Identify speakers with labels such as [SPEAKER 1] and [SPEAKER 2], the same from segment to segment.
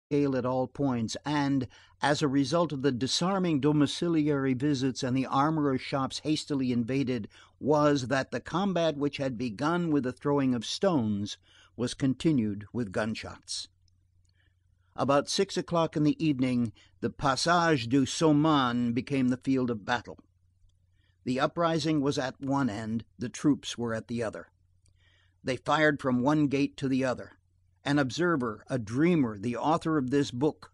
[SPEAKER 1] scale at all points, and, as a result of the disarming domiciliary visits and the armorers' shops hastily invaded, was that the combat which had begun with the throwing of stones was continued with gunshots. About 6 o'clock in the evening, the Passage du Saumon became the field of battle. The uprising was at one end, the troops were at the other. They fired from one gate to the other. An observer, a dreamer, the author of this book,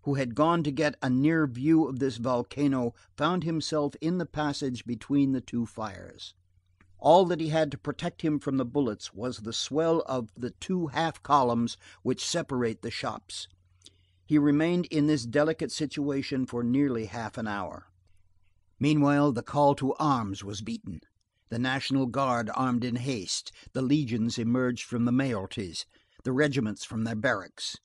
[SPEAKER 1] who had gone to get a near view of this volcano, found himself in the passage between the two fires. All that he had to protect him from the bullets was the swell of the two half columns which separate the shops. He remained in this delicate situation for nearly half an hour. Meanwhile, the call to arms was beaten. The National Guard armed in haste, the legions emerged from the mayoralties, the regiments from their barracks.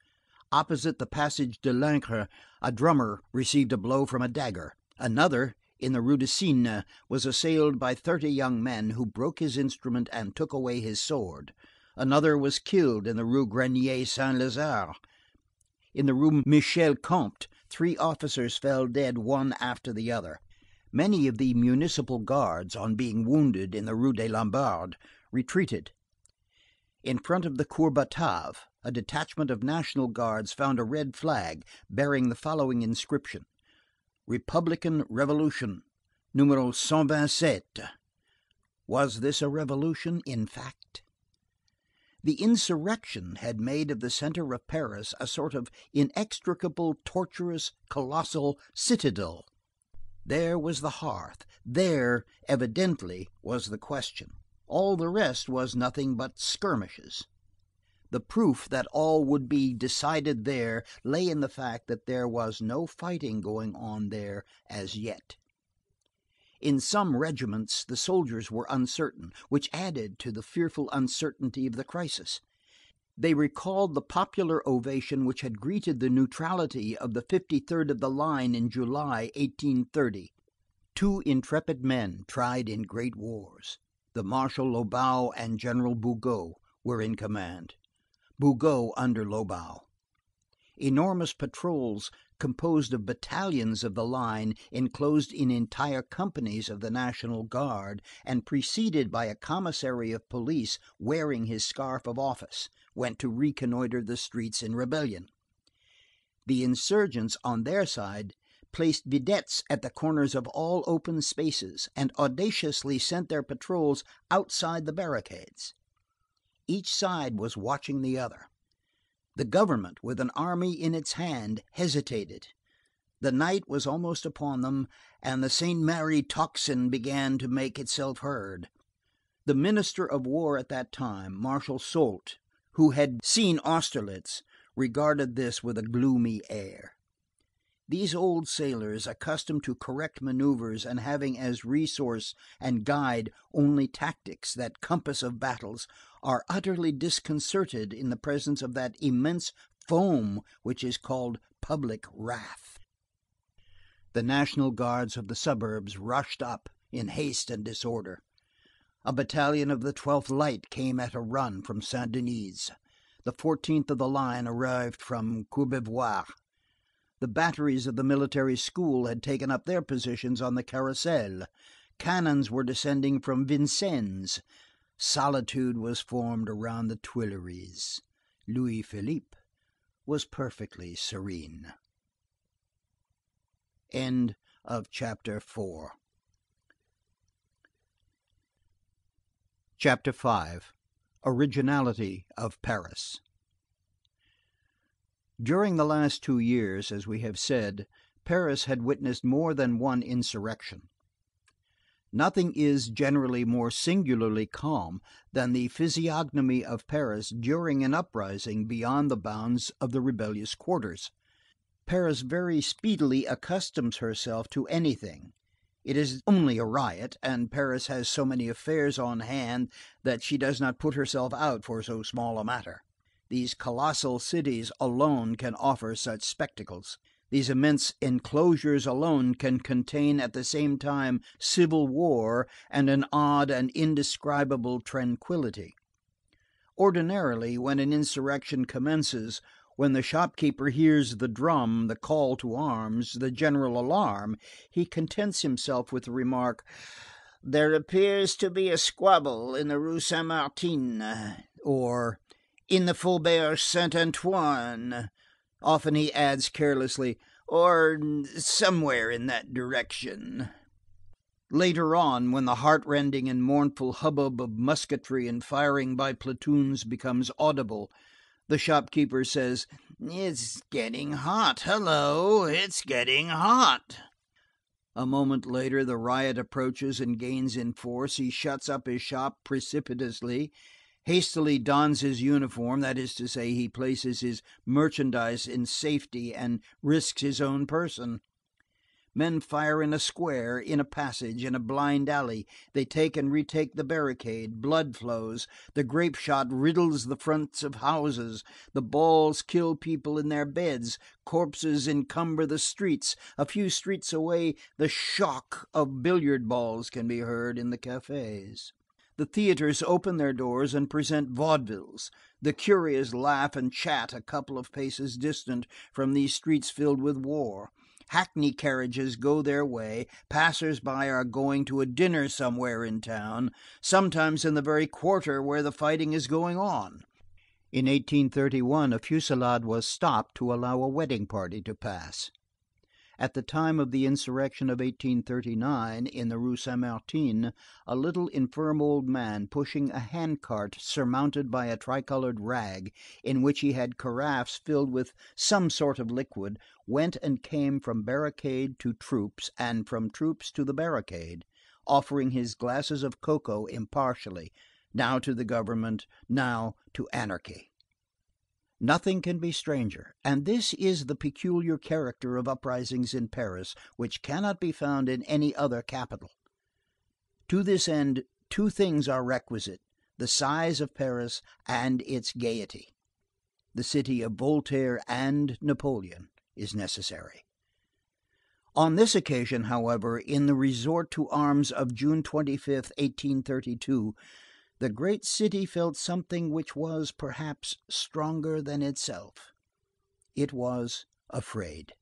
[SPEAKER 1] Opposite the Passage de l'Ancre, a drummer received a blow from a dagger. Another, in the Rue de Cygne, was assailed by 30 young men who broke his instrument and took away his sword. Another was killed in the Rue Grenier Saint-Lazare. In the Rue Michel Comte, 3 officers fell dead one after the other. Many of the municipal guards, on being wounded in the Rue des Lombards, retreated. In front of the Cour Batave, a detachment of National Guards found a red flag bearing the following inscription: Republican Revolution, numero 127. Was this a revolution in fact? The insurrection had made of the centre of Paris a sort of inextricable, tortuous, colossal citadel. There was the hearth, there, evidently, was the question. All the rest was nothing but skirmishes. The proof that all would be decided there lay in the fact that there was no fighting going on there as yet. In some regiments the soldiers were uncertain, which added to the fearful uncertainty of the crisis. They recalled the popular ovation which had greeted the neutrality of the 53rd of the line in July, 1830. 2 intrepid men tried in great wars. The Marshal Lobau and General Bugeaud were in command. Bugeaud under Lobau. Enormous patrols, composed of battalions of the line, enclosed in entire companies of the National Guard, and preceded by a commissary of police wearing his scarf of office, went to reconnoitre the streets in rebellion. The insurgents, on their side, placed vedettes at the corners of all open spaces, and audaciously sent their patrols outside the barricades. Each side was watching the other. The government, with an army in its hand, hesitated. The night was almost upon them, and the Saint Merry tocsin began to make itself heard. The Minister of War at that time, Marshal Soult, who had seen Austerlitz, regarded this with a gloomy air. These old sailors, accustomed to correct maneuvers and having as resource and guide only tactics, that compass of battles, are utterly disconcerted in the presence of that immense foam which is called public wrath. The National Guards of the suburbs rushed up in haste and disorder. A battalion of the 12th Light came at a run from Saint Denis. The 14th of the line arrived from Courbevoie. The batteries of the military school had taken up their positions on the Carrousel. Cannons were descending from Vincennes. Solitude was formed around the Tuileries. Louis Philippe was perfectly serene. End of chapter 4. Chapter 5. Originality of Paris. During the last 2 years, as we have said, Paris had witnessed more than one insurrection. Nothing is generally more singularly calm than the physiognomy of Paris during an uprising beyond the bounds of the rebellious quarters. Paris very speedily accustoms herself to anything. It is only a riot, and Paris has so many affairs on hand that she does not put herself out for so small a matter. These colossal cities alone can offer such spectacles. These immense enclosures alone can contain at the same time civil war and an odd and indescribable tranquillity. Ordinarily, when an insurrection commences, When the shopkeeper hears the drum, the call to arms, the general alarm, he contents himself with the remark: "There appears to be a squabble in the Rue Saint Martin," or "in the Faubourg Saint Antoine." Often he adds carelessly: "or somewhere in that direction." Later on, when the heartrending and mournful hubbub of musketry and firing by platoons becomes audible, the shopkeeper says: "It's getting hot. Hello, it's getting hot." A moment later, the riot approaches and gains in force. He shuts up his shop precipitously, hastily dons his uniform, that is to say, he places his merchandise in safety and risks his own person. Men fire in a square, in a passage, in a blind alley. They take and retake the barricade. Blood flows. The grape shot riddles the fronts of houses. The balls kill people in their beds. Corpses encumber the streets. A few streets away, the shock of billiard balls can be heard in the cafés. The theaters open their doors and present vaudevilles. The curious laugh and chat a couple of paces distant from these streets filled with war. Hackney carriages go their way. Passers-by are going to a dinner somewhere in town, sometimes in the very quarter where the fighting is going on. In 1831, a fusillade was stopped to allow a wedding party to pass. At the time of the insurrection of 1839, in the Rue Saint Martin, a little infirm old man pushing a handcart surmounted by a tricolored rag, in which he had carafes filled with some sort of liquid, went and came from barricade to troops, and from troops to the barricade, offering his glasses of cocoa impartially, now to the government, now to anarchy. Nothing can be stranger, and this is the peculiar character of uprisings in Paris, which cannot be found in any other capital. To this end, two things are requisite: the size of Paris and its gaiety. The city of Voltaire and Napoleon is necessary. On this occasion, however, in the resort to arms of June 25th, 1832, the great city felt something which was, perhaps, stronger than itself. It was afraid.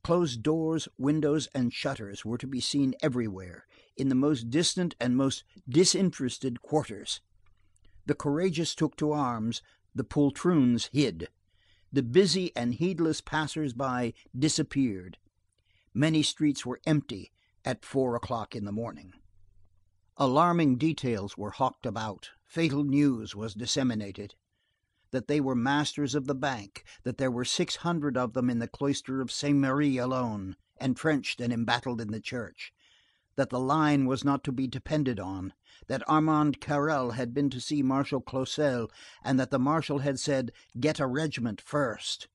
[SPEAKER 1] Closed doors, windows, and shutters were to be seen everywhere, in the most distant and most disinterested quarters. The courageous took to arms, the poltroons hid. The busy and heedless passers-by disappeared. Many streets were empty at 4 o'clock in the morning. Alarming details were hawked about, fatal news was disseminated. That they were masters of the bank, that there were 600 of them in the cloister of Saint Merry alone, entrenched and embattled in the church. That the line was not to be depended on, that Armand Carrel had been to see Marshal Clausel, and that the marshal had said: "Get a regiment first."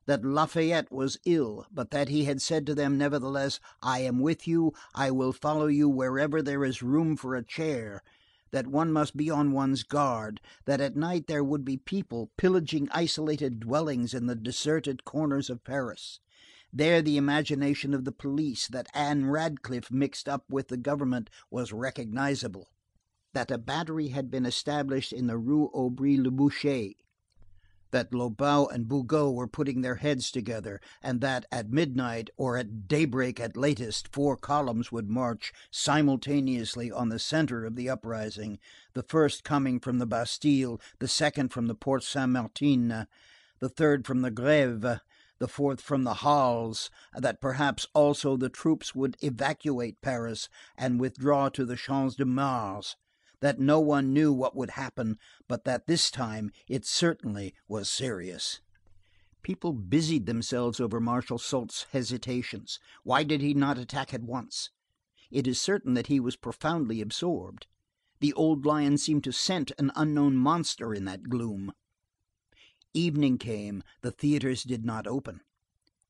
[SPEAKER 1] That Lafayette was ill, but that he had said to them nevertheless: "I am with you, I will follow you wherever there is room for a chair." That one must be on one's guard, that at night there would be people pillaging isolated dwellings in the deserted corners of Paris. There the imagination of the police, that Anne Radcliffe mixed up with the government, was recognizable. That a battery had been established in the Rue Aubry-le-Boucher. That Lobau and Bugeaud were putting their heads together, and that at midnight, or at daybreak at latest, 4 columns would march simultaneously on the centre of the uprising, the first coming from the Bastille, the second from the Porte Saint Martin, the third from the Grève, the fourth from the Halles, that perhaps also the troops would evacuate Paris and withdraw to the Champs de Mars. That no one knew what would happen, but that this time it certainly was serious. People busied themselves over Marshal Soult's hesitations. Why did he not attack at once? It is certain that he was profoundly absorbed. The old lion seemed to scent an unknown monster in that gloom. Evening came, the theatres did not open.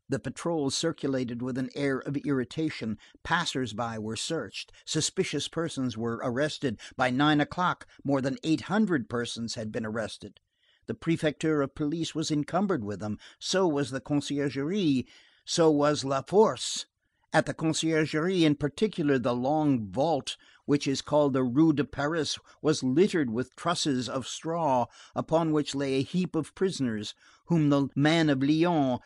[SPEAKER 1] The patrols circulated with an air of irritation. Passers-by were searched. Suspicious persons were arrested. By 9 o'clock, more than 800 persons had been arrested. The Prefecture of Police was encumbered with them. So was the Conciergerie. So was La Force. At the Conciergerie in particular, the long vault, which is called the Rue de Paris, was littered with trusses of straw, upon which lay a heap of prisoners, whom the man of Lyons